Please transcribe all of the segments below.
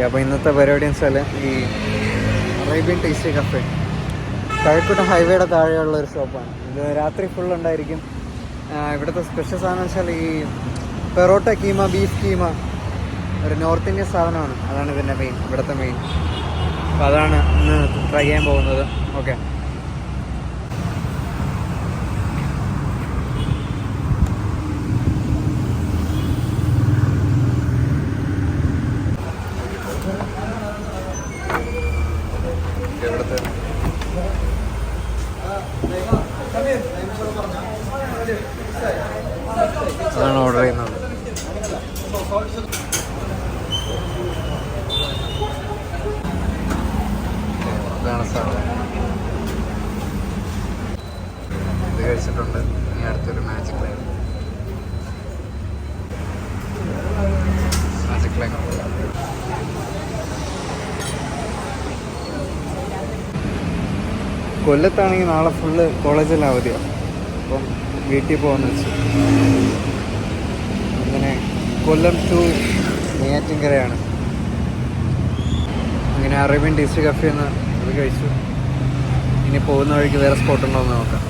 Okay, അപ്പോൾ ഇന്നത്തെ പരിപാടി എന്ന് വെച്ചാൽ ഈ അറേബ്യൻ ടേസ്റ്റി കഫേ കഴക്കൂട്ടം ഹൈവേയുടെ താഴെയുള്ള ഒരു ഷോപ്പാണ്. ഇത് രാത്രി ഫുൾ ഉണ്ടായിരിക്കും. ഇവിടുത്തെ സ്പെഷ്യൽ സാധനം വെച്ചാൽ ഈ പെറോട്ട കീമ, ബീഫ് കീമ, ഒരു നോർത്ത് ഇന്ത്യൻ സാധനമാണ്. അതാണ് ഇതിൻ്റെ മെയിൻ, ഇവിടുത്തെ മെയിൻ. അപ്പോൾ അതാണ് ഇന്ന് ട്രൈ ചെയ്യാൻ പോകുന്നത്. ഓക്കെ, അതാണ് ഓർഡർ ചെയ്യുന്നത്. ഇതാണ് സാധനം. ഇത് കഴിച്ചിട്ടുണ്ട്. ഇനി അടുത്തൊരു മാജിക് ലൈൻ. കൊല്ലത്താണെങ്കിൽ നാളെ ഫുള്ള് കോളേജിൽ അവധിയാണ്. അപ്പം വീട്ടിൽ പോകുന്ന വെച്ചു. അങ്ങനെ കൊല്ലം ടു നെയ്യാറ്റിൻകരയാണ്. അങ്ങനെ അറേബ്യൻ ടേസ്റ്റി കഫേ എന്ന് അത് കഴിച്ചു. ഇനി പോകുന്ന വഴിക്ക് വേറെ സ്പോട്ട് ഉണ്ടോ എന്ന് നോക്കാം.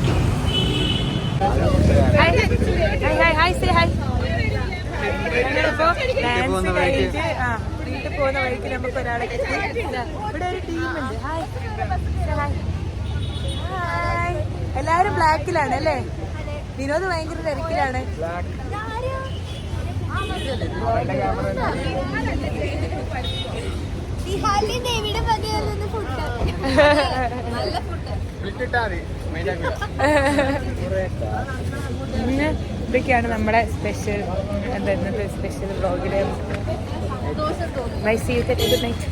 വീട്ടിൽ പോകുന്ന വഴിക്ക് നമുക്ക് ഒരാളെ ഇവിടെ ഒരു ടീമുണ്ട്. എല്ലാരും ബ്ലാക്കിലാണ് അല്ലേ? വിനോദ് ഭയങ്കര തിരക്കിലാണ്. ഇന്ന് ഇതൊക്കെയാണ് നമ്മുടെ സ്പെഷ്യൽ, ഇന്നത്തെ സ്പെഷ്യൽ വ്ളോഗില്. Bye, see you, good night.